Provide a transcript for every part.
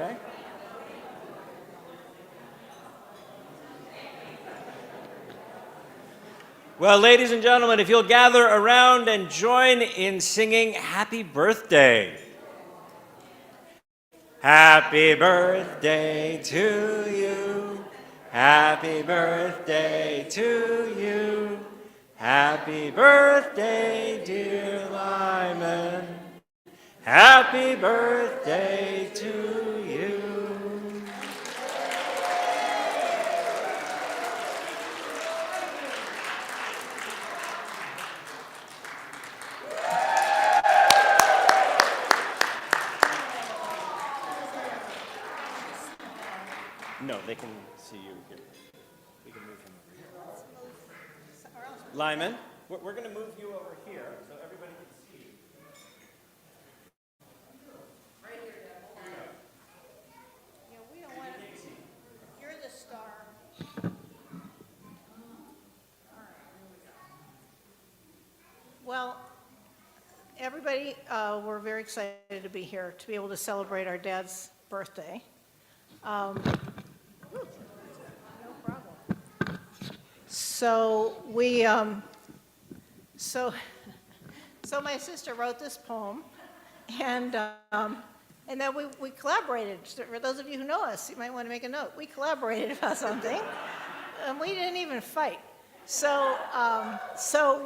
okay? Well, ladies and gentlemen, if you'll gather around and join in singing Happy Birthday. Happy birthday to you. Happy birthday to you. Happy birthday, dear Lyman. Happy birthday to you. No, they can see you here. We can move him over here. Lyman, we're going to move you over here so everybody can see you. Right here, Dad. Yeah, we don't want to. You're the star. Well, everybody, we're very excited to be here, to be able to celebrate our dad's birthday. No problem. So so my sister wrote this poem, and then we collaborated. For those of you who know us, you might want to make a note. We collaborated about something, and we didn't even fight. So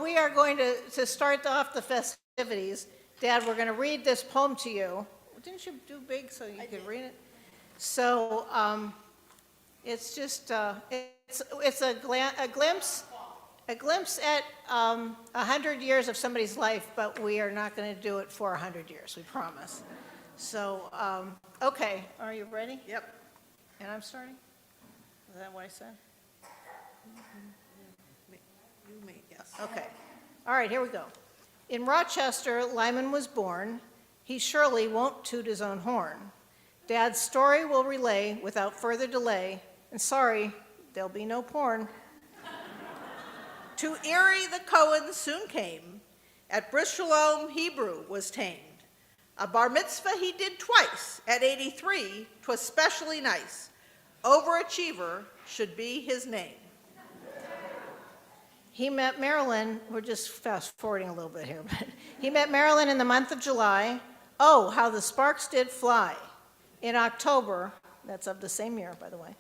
we are going to start off the festivities. Dad, we're going to read this poem to you. Didn't you do big so you could read it? So it's just it's a glimpse at 100 years of somebody's life, but we are not going to do it for 100 years. We promise. So okay, are you ready? Yep. And I'm starting. Is that what I said? You may, yes. Okay. All right, here we go. In Rochester, Lyman was born. He surely won't toot his own horn. Dad's story will relay without further delay, and sorry, there'll be no porn. To Erie the Cohen soon came. At Bristolome Hebrew was tamed. A bar mitzvah he did twice. At 83, 'twas specially nice. Overachiever should be his name. He met Marilyn, we're just fast forwarding a little bit here, but he met Marilyn in the month of July. Oh, how the sparks did fly. In October, that's of the same year, by the way,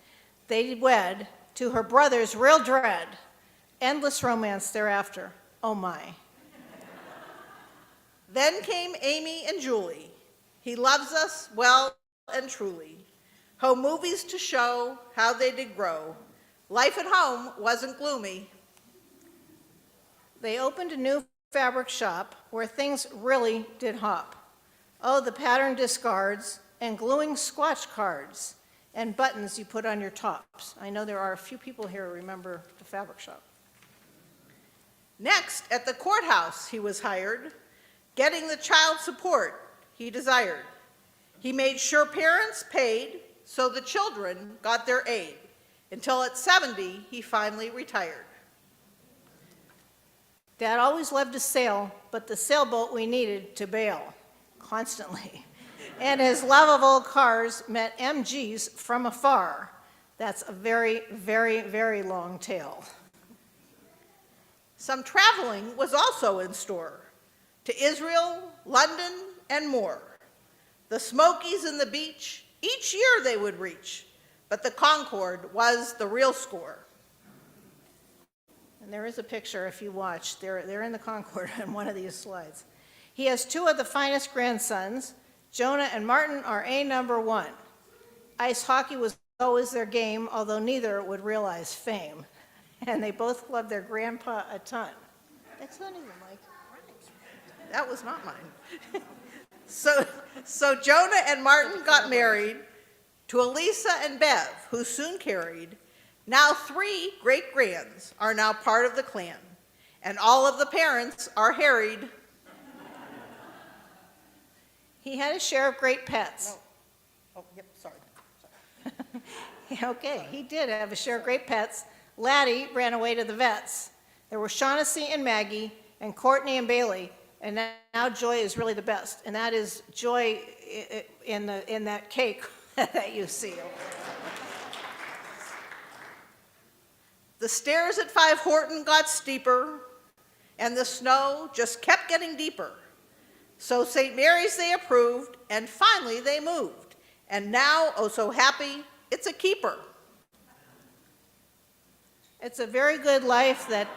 they wed to her brother's real dread. Endless romance thereafter. Oh my. Then came Amy and Julie. He loves us well and truly. Home movies to show how they did grow. Life at home wasn't gloomy. They opened a new fabric shop where things really did hop. Oh, the pattern discards and gluing squatch cards and buttons you put on your tops. I know there are a few people here who remember the fabric shop. Next, at the courthouse, he was hired, getting the child support he desired. He made sure parents paid so the children got their aid, until at 70, he finally retired. Dad always loved to sail, but the sailboat we needed to bail constantly. And his love of old cars met MGs from afar. That's a very, very, very long tale. Some traveling was also in store, to Israel, London, and more. The Smokies and the beach, each year they would reach, but the Concorde was the real score. And there is a picture, if you watch, they're in the Concorde on one of these slides. He has two of the finest grandsons. Jonah and Martin are #1. Ice hockey was always their game, although neither would realize fame. And they both loved their grandpa a ton. That's not even like, Right. That was not mine. So Jonah and Martin got married to Elisa and Bev, who soon carried. Now 3 great-grands are now part of the clan, and all of the parents are harried. he had a share of great pets. Oh, yep, sorry. Okay, he did have a share of great pets. Laddie ran away to the vets. There were Shaughnessy and Maggie, and Courtney and Bailey, and now Joy is really the best. And that is Joy in that cake that you see. The stairs at 5 Horton got steeper, and the snow just kept getting deeper. So St. Mary's they approved, and finally they moved. And now, oh so happy, it's a keeper. It's a very good life that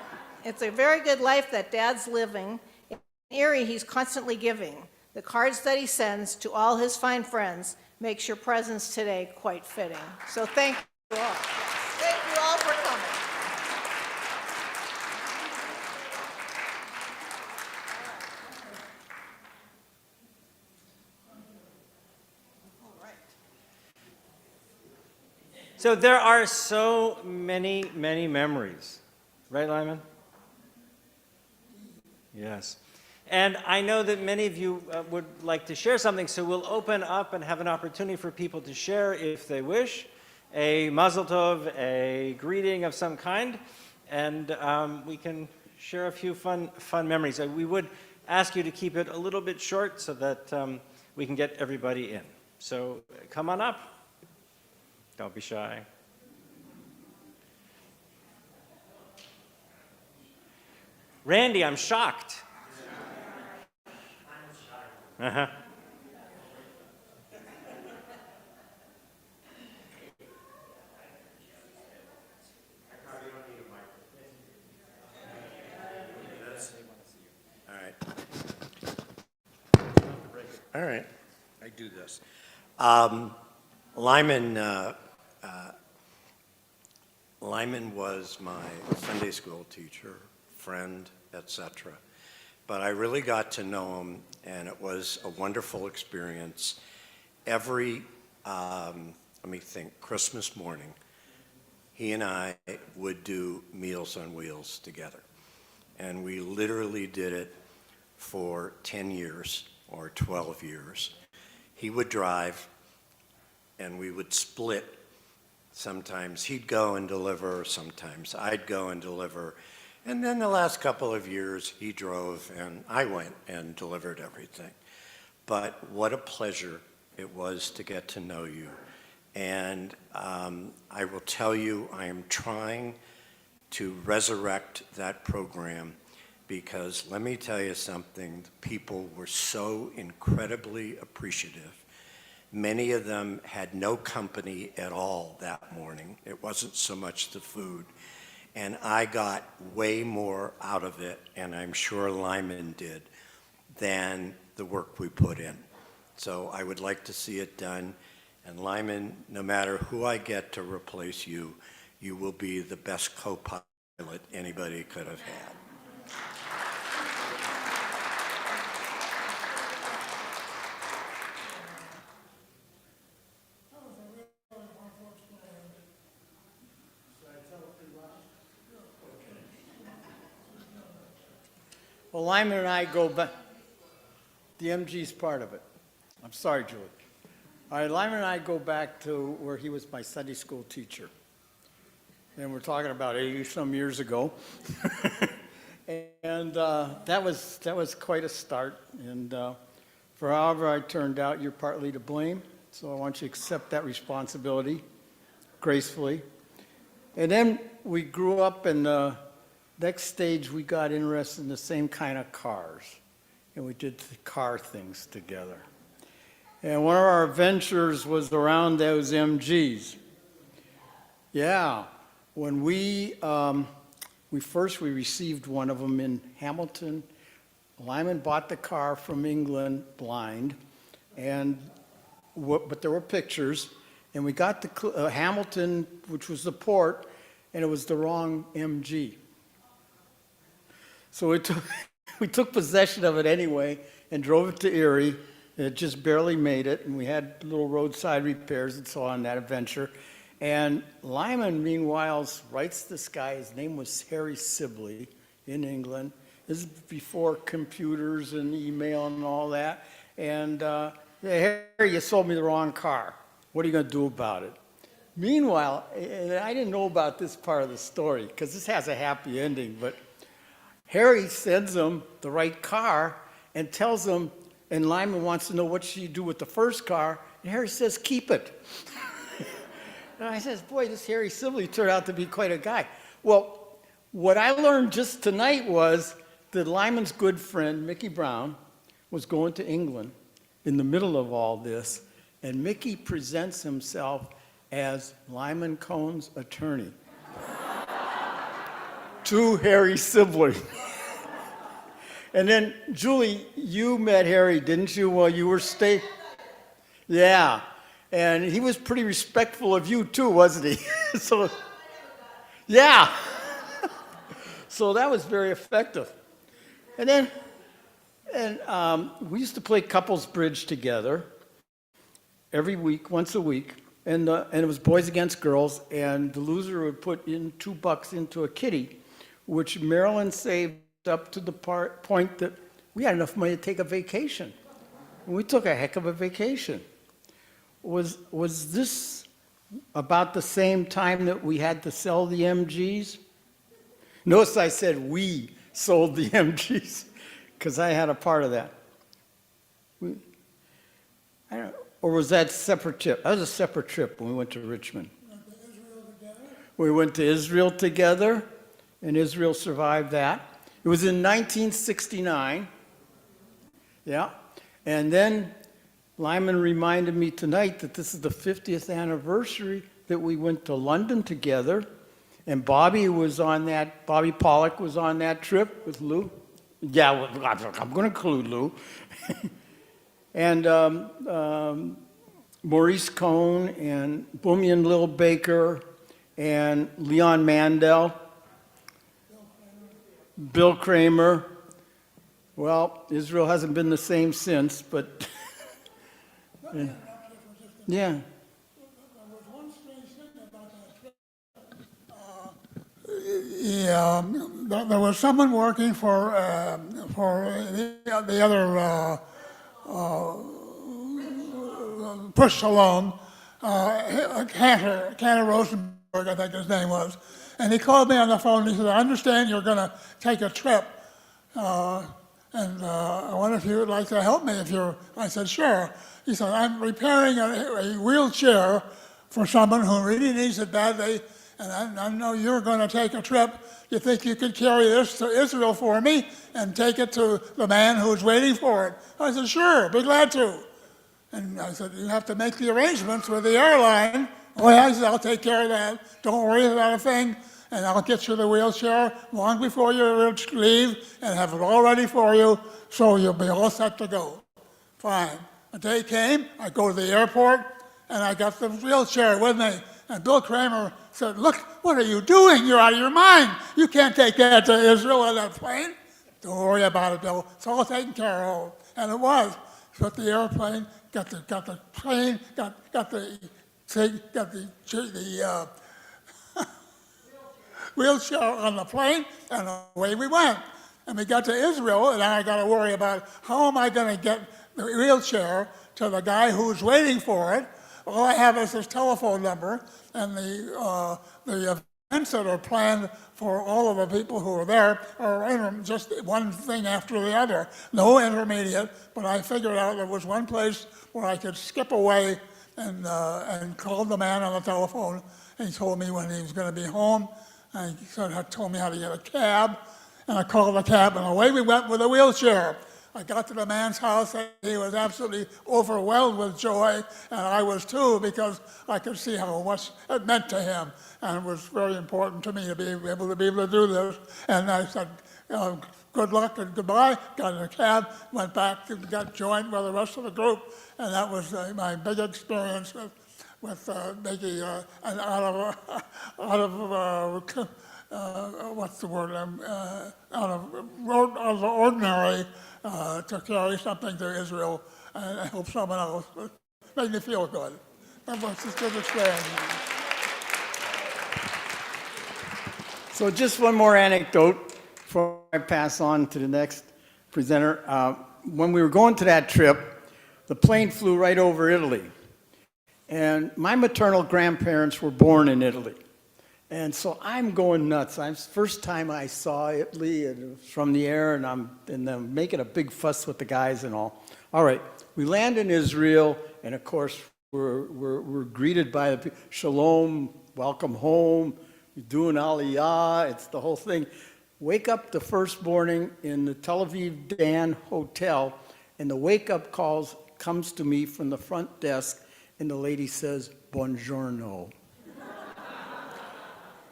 Dad's living. In Erie, he's constantly giving. The cards that he sends to all his fine friends makes your presence today quite fitting. So thank you all. Thank you all for coming. So there are so many, many memories. Right, Lyman? Yes. And I know that many of you would like to share something, so we'll open up and have an opportunity for people to share, if they wish, a mazel tov, a greeting of some kind, and we can share a few fun memories. We would ask you to keep it a little bit short so that we can get everybody in. So come on up. Don't be shy. Randy, I'm shocked. Uh-huh. All right. All right, I do this. Lyman was my Sunday school teacher, friend, etc. But I really got to know him, and it was a wonderful experience. Every, let me think, Christmas morning, he and I would do Meals on Wheels together. And we literally did it for 10 years or 12 years. He would drive, and we would split. Sometimes he'd go and deliver, sometimes I'd go and deliver. And then the last couple of years, he drove and I went and delivered everything. But what a pleasure it was to get to know you. And I will tell you, I am trying to resurrect that program, because let me tell you something, the people were so incredibly appreciative. Many of them had no company at all that morning. It wasn't so much the food. And I got way more out of it, and I'm sure Lyman did, than the work we put in. So I would like to see it done. And Lyman, no matter who I get to replace you, you will be the best co-pilot anybody could have had. Well, Lyman and I go back. The MG's part of it. I'm sorry, Julie. All right, Lyman and I go back to where he was my Sunday school teacher. And we're talking about 80-some years ago. And that was quite a start. And for however I turned out, you're partly to blame. So I want you to accept that responsibility gracefully. And then we grew up, and next stage, we got interested in the same kind of cars, and we did the car things together. And one of our adventures was around those MGs. Yeah, when we received one of them in Hamilton. Lyman bought the car from England blind, but there were pictures, and we got to Hamilton, which was the port, and it was the wrong MG. So we took possession of it anyway and drove it to Erie. It just barely made it, and we had little roadside repairs and so on that adventure. And Lyman, meanwhile, writes this guy. His name was Harry Sibley in England. This is before computers and email and all that. And hey, Harry, you sold me the wrong car. What are you going to do about it? Meanwhile, and I didn't know about this part of the story because this has a happy ending, but Harry sends him the right car and tells him, and Lyman wants to know what should you do with the first car, And Harry says, keep it. And I says, boy, this Harry Sibley turned out to be quite a guy. Well, what I learned just tonight was that Lyman's good friend, Mickey Brown, was going to England in the middle of all this, and Mickey presents himself as Lyman Cohen's attorney to Harry Sibley. And then, Julie, you met Harry, didn't you, while you were staying? Yeah, and he was pretty respectful of you too, wasn't he? So, yeah. So that was very effective. And then, we used to play couples bridge together every week, once a week, and it was boys against girls, and the loser would put in $2 into a kitty, which Marilyn saved up to the point that we had enough money to take a vacation. And we took a heck of a vacation. Was this about the same time that we had to sell the MGs? Notice I said we sold the MGs, because I had a part of that. Or was that a separate trip? That was a separate trip when we went to Richmond. We went to Israel together, and Israel survived that. It was in 1969. Yeah. And then Lyman reminded me tonight that this is the 50th anniversary that we went to London together. And Bobby Pollock was on that trip with Lou. Yeah, I'm going to include Lou. And Maurice Cohen and Boomie Lil Baker and Leon Mandel. Bill Kramer. Well, Israel hasn't been the same since, but yeah. There was someone working for the other push salon, Cantor Rosenberg, I think his name was, and he called me on the phone and he said, I understand you're going to take a trip, and I wonder if you would like to help me I said, sure. He said, I'm repairing a wheelchair for someone who really needs it badly, and I know you're going to take a trip. Do you think you could carry this to Israel for me and take it to the man who's waiting for it? I said, sure, be glad to. And I said, you have to make the arrangements with the airline. Oh, yeah, I said, I'll take care of that. Don't worry about a thing. And I'll get you the wheelchair long before you leave and have it all ready for you so you'll be all set to go. Fine. A day came, I go to the airport, and I got the wheelchair with me. And Bill Kramer said, look, what are you doing? You're out of your mind. You can't take that to Israel on that plane. Don't worry about it, Bill. It's all taken care of. And it was. Put the airplane, got the plane, got the wheelchair on the plane, and away we went. And we got to Israel, and I got to worry about how am I going to get the wheelchair to the guy who's waiting for it. All I have is his telephone number, and the events that are planned for all of the people who are there are just one thing after the other. No intermediate, but I figured out there was one place where I could skip away and called the man on the telephone. And he told me when he was going to be home, and he told me how to get a cab, and I called the cab, and away we went with a wheelchair. I got to the man's house, and he was absolutely overwhelmed with joy, and I was too, because I could see how much it meant to him, and it was very important to me to be able to do this. And I said, good luck and goodbye, got in a cab, went back, and got joined by the rest of the group, and that was my big experience with making out of the ordinary to carry something to Israel and help someone else. It made me feel good. That was just a good experience. So just one more anecdote before I pass on to the next presenter. When we were going to that trip, the plane flew right over Italy. And my maternal grandparents were born in Italy. And so I'm going nuts. First time I saw Italy and from the air, and I'm making a big fuss with the guys and all. All right, we land in Israel, and of course, we're greeted by the shalom, welcome home, you're doing aliyah, it's the whole thing. Wake up the first morning in the Tel Aviv Dan Hotel, and the wake-up calls comes to me from the front desk, and the lady says, "Buongiorno."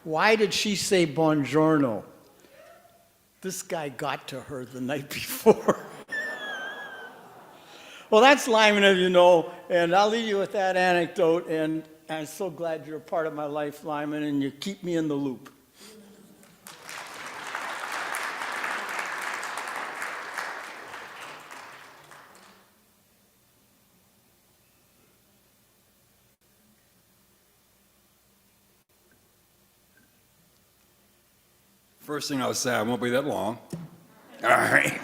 Why did she say buongiorno? This guy got to her the night before. Well, that's Lyman, as you know, and I'll leave you with that anecdote, and I'm so glad you're a part of my life, Lyman, and you keep me in the loop. First thing I'll say, I won't be that long. All right.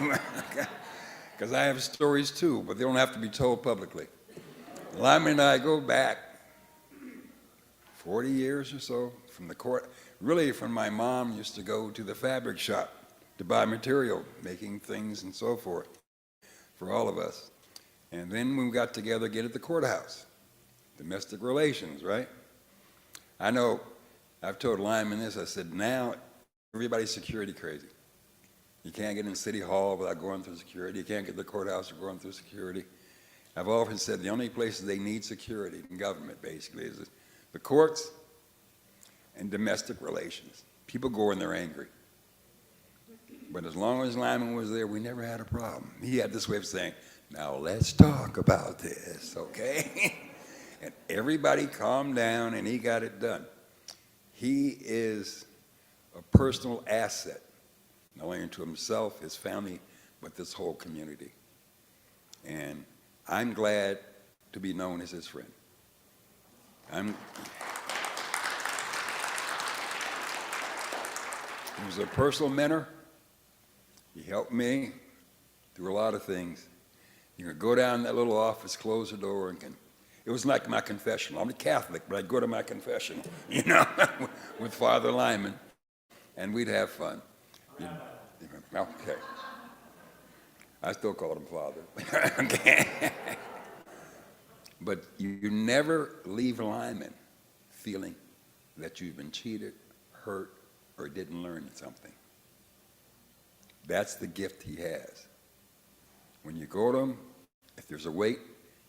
Because I have stories too, but they don't have to be told publicly. Lyman and I go back 40 years or so from the court. Really, from my mom used to go to the fabric shop to buy material, making things and so forth for all of us. And then we got together again at the courthouse. Domestic relations, right? I know, I've told Lyman this, I said, now everybody's security crazy. You can't get in City Hall without going through security. You can't get to the courthouse without going through security. I've often said the only places they need security in government, basically, is the courts and domestic relations. People go in there angry. But as long as Lyman was there, we never had a problem. He had this way of saying, now let's talk about this, okay? And everybody calmed down, and he got it done. He is a personal asset, not only to himself, his family, but this whole community. And I'm glad to be known as his friend. He was a personal mentor. He helped me through a lot of things. You could go down that little office, close the door, and it was like my confessional. I'm a Catholic, but I'd go to my confessional, you know, with Father Lyman, and we'd have fun. Okay. I still call him Father. Okay. But you never leave Lyman feeling that you've been cheated, hurt, or didn't learn something. That's the gift he has. When you go to him, if there's a weight,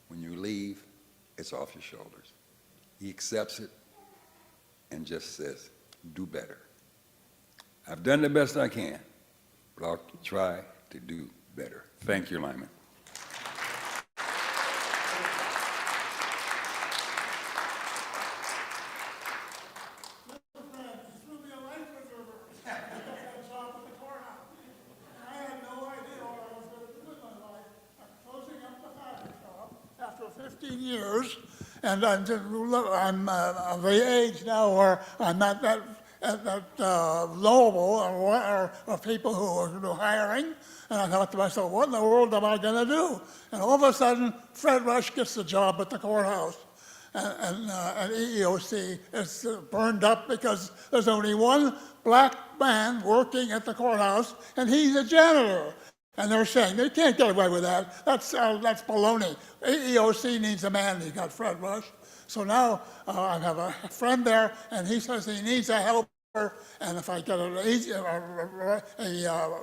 when you leave, it's off your shoulders. He accepts it and just says, do better. I've done the best I can, but I'll try to do better. Thank you, Lyman. After 15 years, and I'm of the age now where I'm not that knowable or people who are hiring, and I thought to myself, what in the world am I going to do? And all of a sudden, Fred Rush gets the job at the courthouse, and EEOC is burned up because there's only one black man working at the courthouse, and he's a janitor. And they're saying they can't get away with that. That's baloney. EEOC needs a man. He got Fred Rush. So now I have a friend there, and he says he needs a helper. And if I get a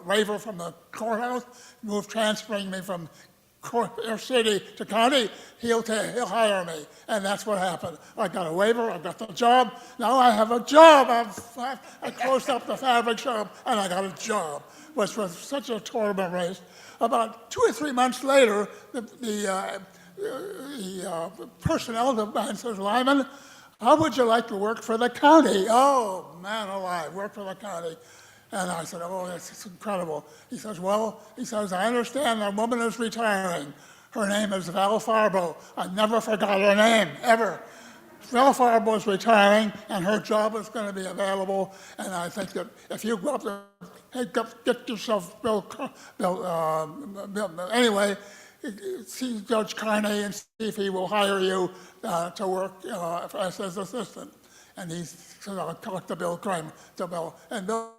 waiver from the courthouse, transferring me from city to county, he'll hire me. And that's what happened. I got a waiver. I got the job. Now I have a job. I closed up the fabric shop, and I got a job. Was for such a torment race. About 2 or 3 months later, the personnel man says, Lyman, how would you like to work for the county? Oh, man alive, work for the county. And I said, oh, that's incredible. He says, I understand that woman is retiring. Her name is Val Farbo. I never forgot her name, ever. Val Farbo is retiring, and her job is going to be available. And I think that if you go up there, get yourself anyway, see Judge Carney and see if he will hire you to work as his assistant. And he talked to Bill Kramer, and Bill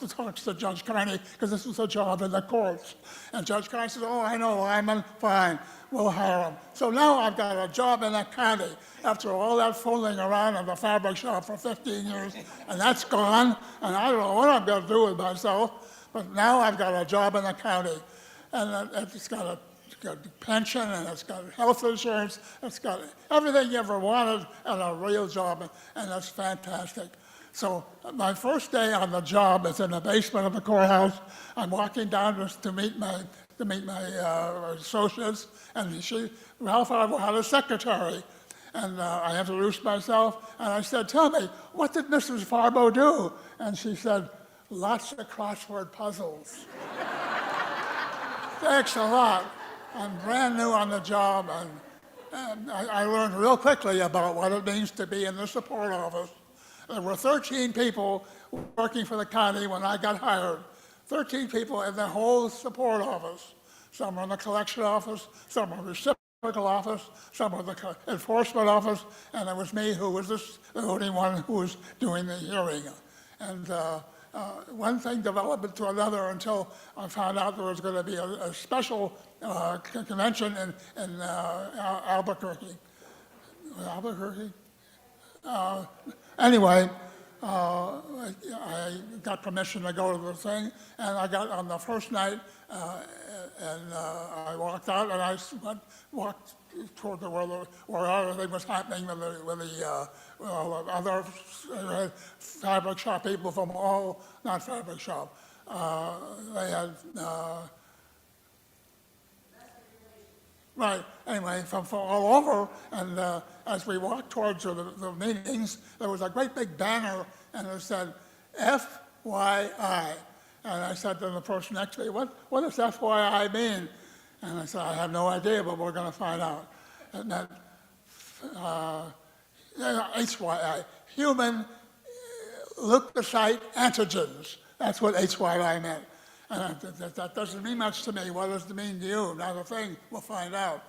talks to Judge Carney, because this was a job in the courts. And Judge Carney says, oh, I know Lyman, fine, we'll hire him. So now I've got a job in the county after all that fooling around in the fabric shop for 15 years, and that's gone, and I don't know what I'm going to do with myself, but now I've got a job in the county. And it's got a pension, and it's got health insurance, it's got everything you ever wanted and a real job, and that's fantastic. So my first day on the job is in the basement of the courthouse. I'm walking down to meet my associates, and Ralph had a secretary. And I introduced myself, and I said, tell me, what did Mrs. Farbo do? And she said, lots of crossword puzzles. Thanks a lot. I'm brand new on the job, and I learned real quickly about what it means to be in the support office. There were 13 people working for the county when I got hired. 13 people in the whole support office. Some were in the collection office, some were in the reciprocal office, some were in the enforcement office, and it was me who was the only one who was doing the hearing. And one thing developed into another until I found out there was going to be a special convention in Albuquerque. Albuquerque? Anyway, I got permission to go to the thing, and I got on the first night, and I walked out, and I walked toward where everything was happening with the other fabric shop people from all, not fabric shop. They had, right, anyway, from all over, and as we walked towards the meetings, there was a great big banner, and it said, FYI. And I said to the person next to me, what does FYI mean? And I said, I have no idea, but we're going to find out. And that HYI, human leukocyte antigens. That's what HYI meant. And that doesn't mean much to me. What does it mean to you? Not a thing. We'll find out.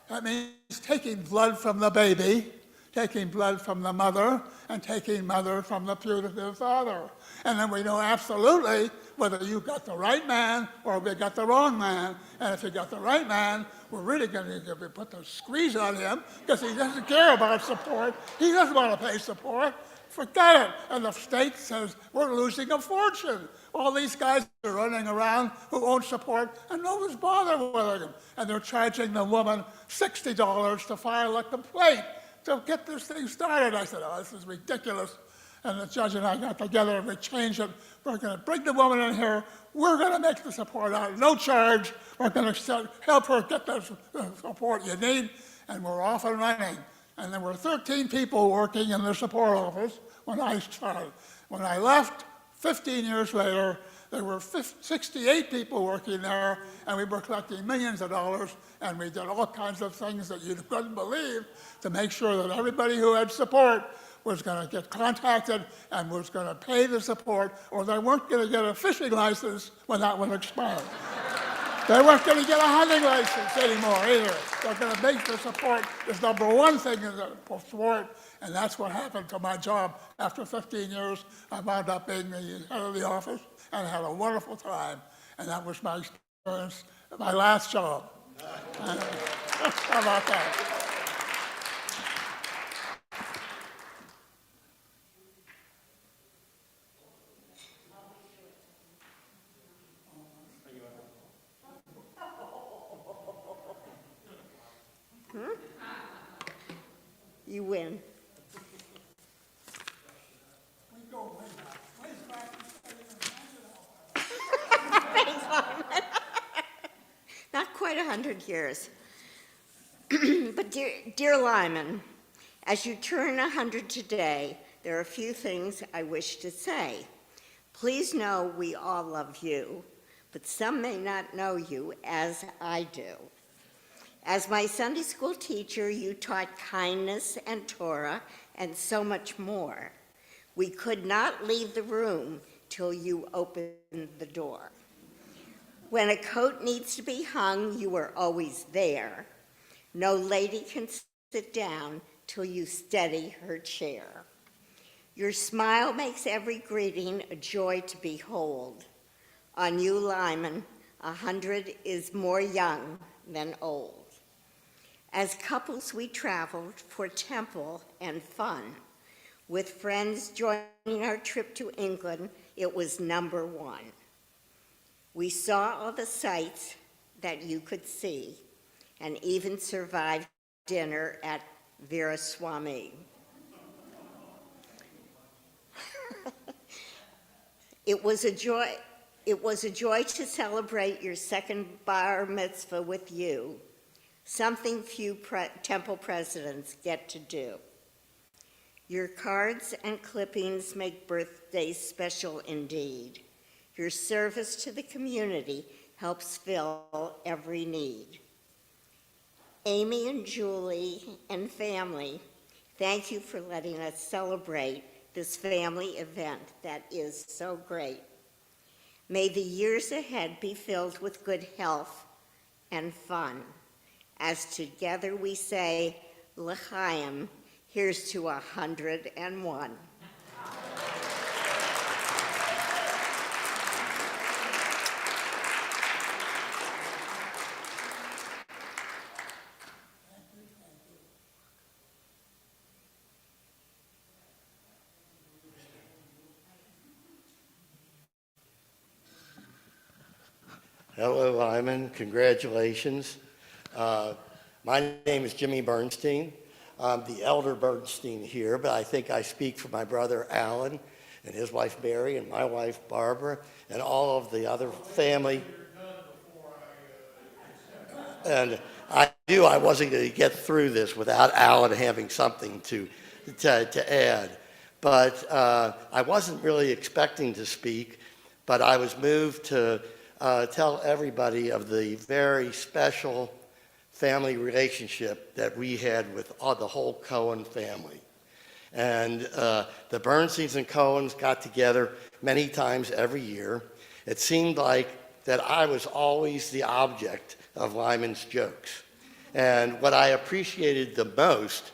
That means taking blood from the baby, taking blood from the mother, and taking mother from the putative father. And then we know absolutely whether you got the right man or we got the wrong man. And if you got the right man, we're really going to put the squeeze on him because he doesn't care about support. He doesn't want to pay support. Forget it. And the state says, we're losing a fortune. All these guys are running around who won't support, and nobody's bothering with them. And they're charging the woman $60 to file a complaint to get this thing started. I said, oh, this is ridiculous. And the judge and I got together and we changed it. We're going to bring the woman in here. We're going to make the support out, no charge. We're going to help her get the support you need. And we're off and running. And there were 13 people working in the support office when I started. When I left, 15 years later, there were 68 people working there, and we were collecting millions of dollars, and we did all kinds of things that you couldn't believe to make sure that everybody who had support was going to get contacted and was going to pay the support, or they weren't going to get a fishing license when that one expired. They weren't going to get a hunting license anymore either. They're going to make the support the number one thing in the support, and that's what happened to my job. After 15 years, I wound up being the head of the office and had a wonderful time. And that was my experience, my last job. How about that? You win. Thanks, Lyman. Not quite 100 years. But dear Lyman, as you turn 100 today, there are a few things I wish to say. Please know we all love you, but some may not know you as I do. As my Sunday school teacher, you taught kindness and Torah and so much more. We could not leave the room till you opened the door. When a coat needs to be hung, you were always there. No lady can sit down till you steady her chair. Your smile makes every greeting a joy to behold. On you, Lyman, 100 is more young than old. As couples, we traveled for temple and fun. With friends joining our trip to England, it was number one. We saw all the sights that you could see, and even survived dinner at Veeraswamy. It was a joy to celebrate your second bar mitzvah with you, something few temple presidents get to do. Your cards and clippings make birthdays special indeed. Your service to the community helps fill every need. Amy and Julie and family, thank you for letting us celebrate this family event that is so great. May the years ahead be filled with good health and fun. As together we say, L'chaim, here's to 101. Hello, Lyman. Congratulations. My name is Jimmy Bernstein. I'm the elder Bernstein here, but I think I speak for my brother Alan and his wife Mary and my wife Barbara and all of the other family. And I knew I wasn't going to get through this without Alan having something to add. But I wasn't really expecting to speak, but I was moved to tell everybody of the very special family relationship that we had with the whole Cohen family. And the Bernsteins and Cohens got together many times every year. It seemed like that I was always the object of Lyman's jokes. And what I appreciated the most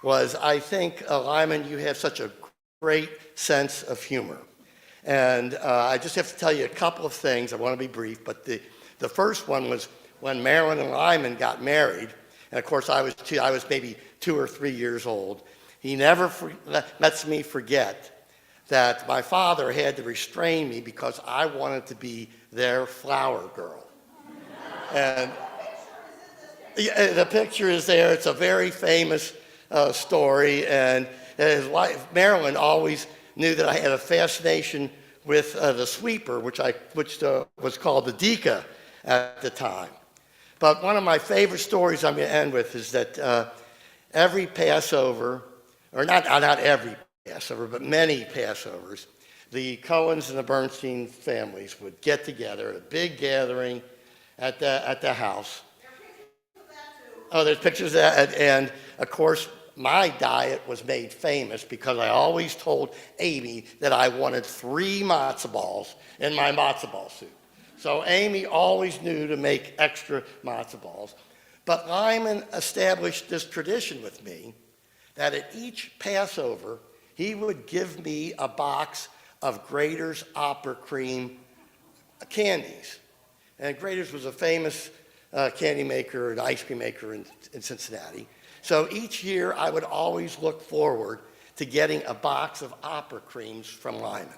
was, I think, Lyman, you have such a great sense of humor. And I just have to tell you a couple of things. I want to be brief, but the first one was when Marilyn and Lyman got married, and of course I was maybe 2 or 3 years old. He never lets me forget that my father had to restrain me because I wanted to be their flower girl. And the picture is there. It's a very famous story, and his wife Marilyn always knew that I had a fascination with the sweeper, which was called the Dika at the time. But one of my favorite stories I'm going to end with is that every Passover, or not every Passover, but many Passovers, the Cohens and the Bernstein families would get together at a big gathering at the house. Oh, there's pictures of that, and of course, my diet was made famous because I always told Amy that I wanted 3 matzo balls in my matzo ball soup. So Amy always knew to make extra matzo balls. But Lyman established this tradition with me that at each Passover, he would give me a box of Graeter's Opera Cream candies. And Graeter's was a famous candy maker and ice cream maker in Cincinnati. So each year, I would always look forward to getting a box of opera creams from Lyman.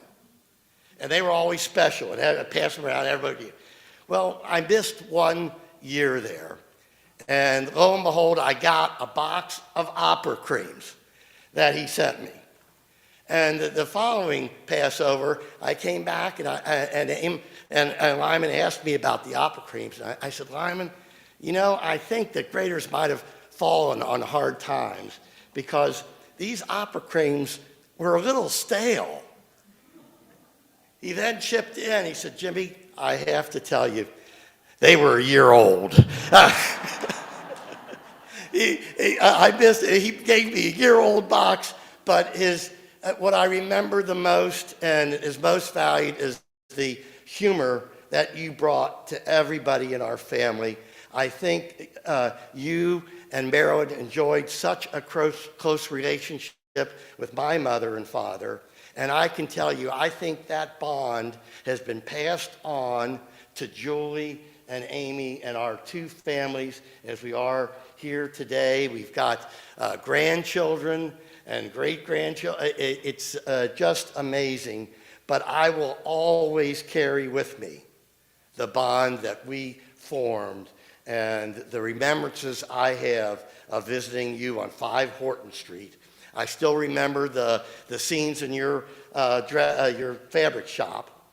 And they were always special, and I'd pass them around, everybody. Well, I missed 1 year there. And lo and behold, I got a box of opera creams that he sent me. And the following Passover, I came back, and Lyman asked me about the opera creams. And I said, Lyman, you know, I think that Graeter's might have fallen on hard times because these opera creams were a little stale. He then chipped in. He said, Jimmy, I have to tell you, they were a year old. He gave me a year-old box, but what I remember the most and is most valued is the humor that you brought to everybody in our family. I think you and Marilyn enjoyed such a close relationship with my mother and father. And I can tell you, I think that bond has been passed on to Julie and Amy and our two families as we are here today. We've got grandchildren and great-grandchildren. It's just amazing. But I will always carry with me the bond that we formed and the remembrances I have of visiting you on 5 Horton Street. I still remember the scenes in your fabric shop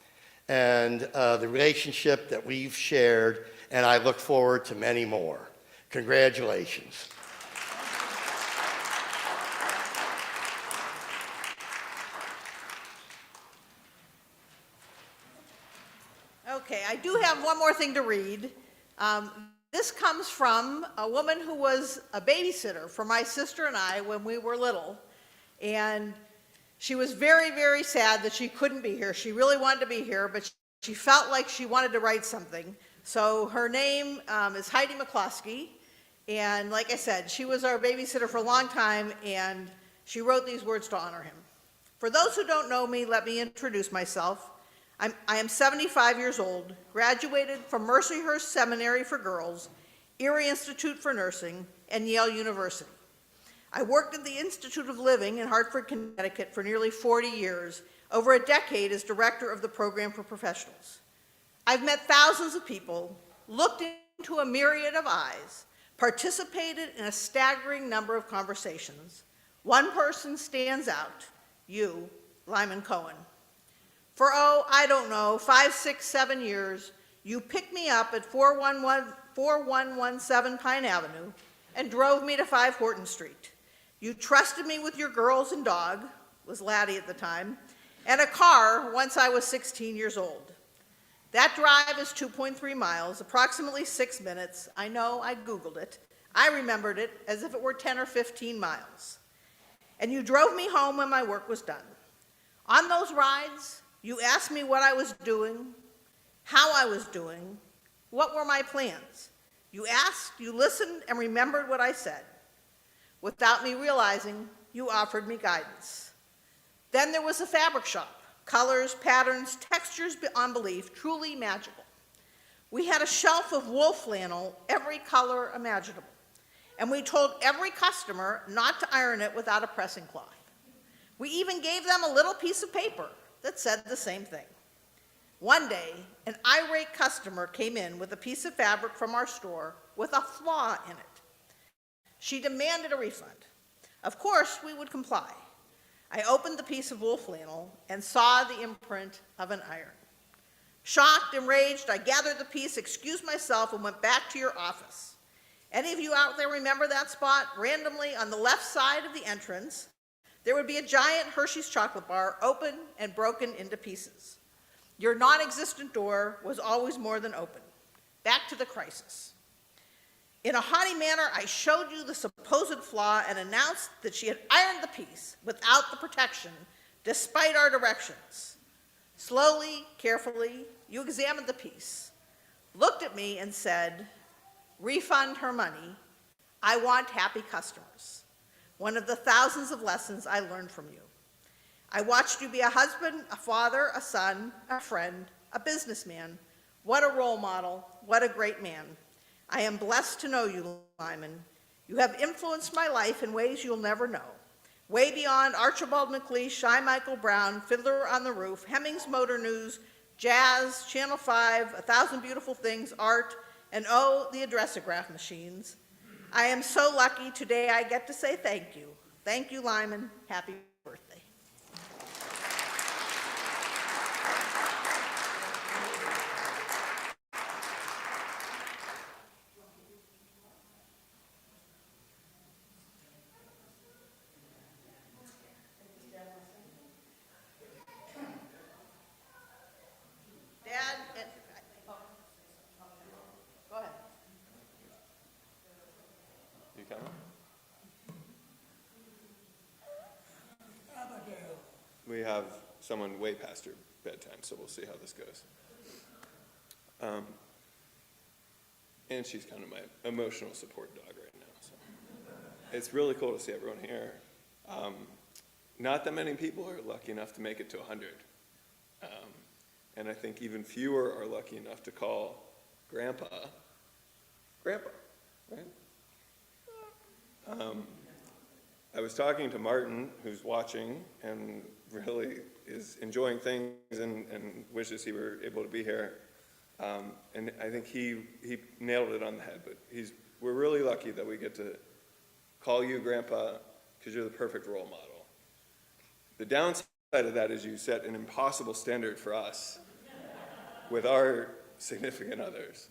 and the relationship that we've shared, and I look forward to many more. Congratulations. Okay, I do have one more thing to read. This comes from a woman who was a babysitter for my sister and I when we were little. And she was very, very sad that she couldn't be here. She really wanted to be here, but she felt like she wanted to write something. So her name is Heidi McCloskey. And like I said, she was our babysitter for a long time, and she wrote these words to honor him. For those who don't know me, let me introduce myself. I am 75 years old, graduated from Mercyhurst Seminary for Girls, Erie Institute for Nursing, and Yale University. I worked at the Institute of Living in Hartford, Connecticut for nearly 40 years, over a decade as director of the program for professionals. I've met thousands of people, looked into a myriad of eyes, participated in a staggering number of conversations. One person stands out, you, Lyman Cohen. For, I don't know, 5, 6, 7 years, you picked me up at 4117 Pine Avenue and drove me to 5 Horton Street. You trusted me with your girls and dog, was Laddie at the time, and a car once I was 16 years old. That drive is 2.3 miles, approximately 6 minutes. I know, I Googled it. I remembered it as if it were 10 or 15 miles. And you drove me home when my work was done. On those rides, you asked me what I was doing, how I was doing, what were my plans. You asked, you listened, and remembered what I said. Without me realizing, you offered me guidance. Then there was the fabric shop. Colors, patterns, textures beyond belief, truly magical. We had a shelf of wool flannel, every color imaginable. And we told every customer not to iron it without a pressing cloth. We even gave them a little piece of paper that said the same thing. One day, an irate customer came in with a piece of fabric from our store with a flaw in it. She demanded a refund. Of course, we would comply. I opened the piece of wool flannel and saw the imprint of an iron. Shocked, enraged, I gathered the piece, excused myself, and went back to your office. Any of you out there remember that spot? Randomly, on the left side of the entrance, there would be a giant Hershey's chocolate bar, open and broken into pieces. Your non-existent door was always more than open. Back to the crisis. In a haughty manner, I showed you the supposed flaw and announced that she had ironed the piece without the protection, despite our directions. Slowly, carefully, you examined the piece, looked at me and said, refund her money. I want happy customers. One of the thousands of lessons I learned from you. I watched you be a husband, a father, a son, a friend, a businessman. What a role model, what a great man. I am blessed to know you, Lyman. You have influenced my life in ways you'll never know. Way beyond Archibald MacLeish, Shy Michael Brown, Fiddler on the Roof, Hemmings Motor News, Jazz, Channel 5, A Thousand Beautiful Things, art, and the addressograph machines. I am so lucky today I get to say thank you. Thank you, Lyman. Happy birthday. Go ahead. You coming? We have someone way past your bedtime, so we'll see how this goes. And she's kind of my emotional support dog right now. So it's really cool to see everyone here. not that many people are lucky enough to make it to 100. And I think even fewer are lucky enough to call Grandpa, Grandpa, right? I was talking to Martin, who's watching and really is enjoying things and wishes he were able to be here. And I think he nailed it on the head, but we're really lucky that we get to call you Grandpa because you're the perfect role model. The downside of that is you set an impossible standard for us with our significant others.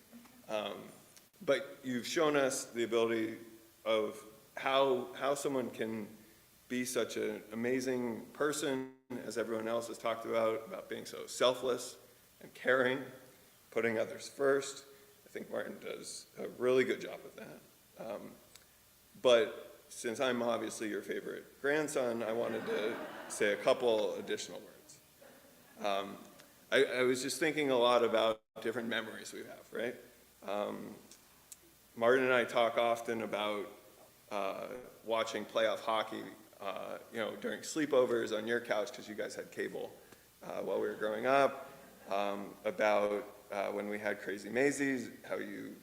But you've shown us the ability of how someone can be such an amazing person, as everyone else has talked about being so selfless and caring, putting others first. I think Martin does a really good job of that. But since I'm obviously your favorite grandson, I wanted to say a couple additional words. I was just thinking a lot about different memories we have, right? Martin and I talk often about watching playoff hockey, during sleepovers on your couch because you guys had cable while we were growing up, about when we had Crazy Maisies, how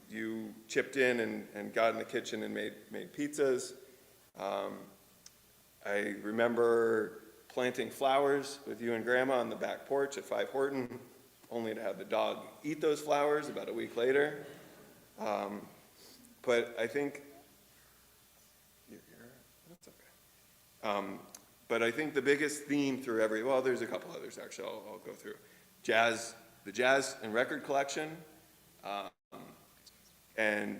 you chipped in and got in the kitchen and made pizzas. I remember planting flowers with you and Grandma on the back porch at 5 Horton, only to have the dog eat those flowers about a week later. But I think, that's okay. But I think the biggest theme through well, there's a couple others actually I'll go through. The jazz and record collection, and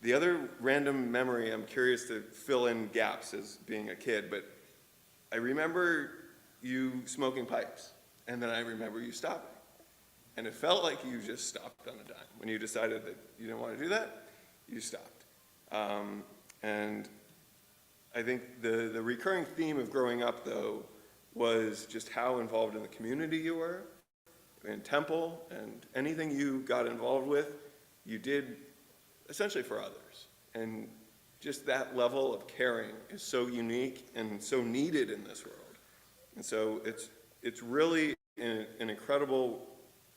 the other random memory, I'm curious to fill in gaps as being a kid, but I remember you smoking pipes, and then I remember you stopping. And it felt like you just stopped on a dime. When you decided that you didn't want to do that, you stopped. And I think the recurring theme of growing up, though, was just how involved in the community you were, in Temple, and anything you got involved with, you did essentially for others. And just that level of caring is so unique and so needed in this world. And so it's really an incredible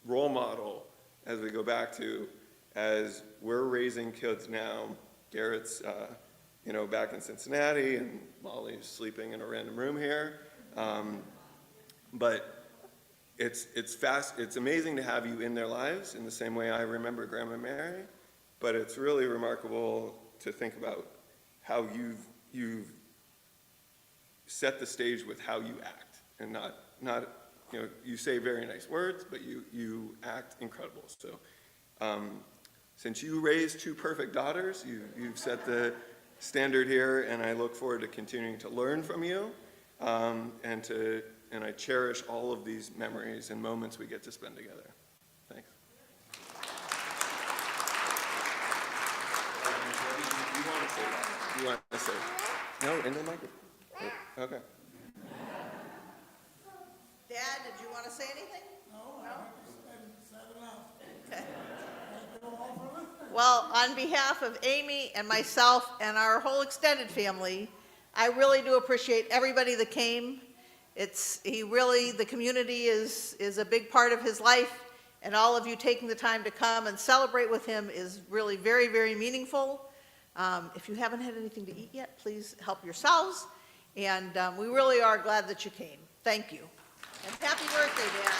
role model as we go back to, as we're raising kids now. Garrett's back in Cincinnati, and Molly's sleeping in a random room here. But it's amazing to have you in their lives in the same way I remember Grandma Mary, but it's really remarkable to think about how you've set the stage with how you act, and not you say very nice words, but you act incredible. So since you raised 2 perfect daughters, you've set the standard here, and I look forward to continuing to learn from you, and I cherish all of these memories and moments we get to spend together. Thanks. You want to say? No, in the microphone. Okay. Dad, did you want to say anything? No? Said enough. Okay. Thank you all for listening. Well, on behalf of Amy and myself and our whole extended family, I really do appreciate everybody that came. The community is a big part of his life, and all of you taking the time to come and celebrate with him is really very, very meaningful. If you haven't had anything to eat yet, please help yourselves, and we really are glad that you came. Thank you. And happy birthday, Dad.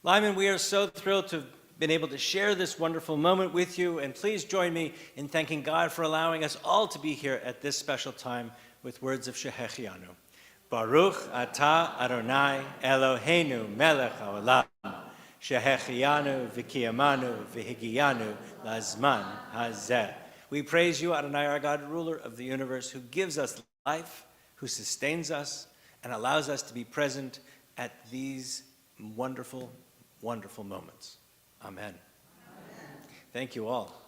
Lyman, we are so thrilled to have been able to share this wonderful moment with you, and please join me in thanking God for allowing us all to be here at this special time with words of Shehechianu. Baruch atah Adonai Eloheinu melech haolam, Shehechianu v'kiyamanu v'higiyanu lazman hazeh. We praise you, Adonai, our God, ruler of the universe, who gives us life, who sustains us, and allows us to be present at these wonderful, wonderful moments. Amen. Thank you all.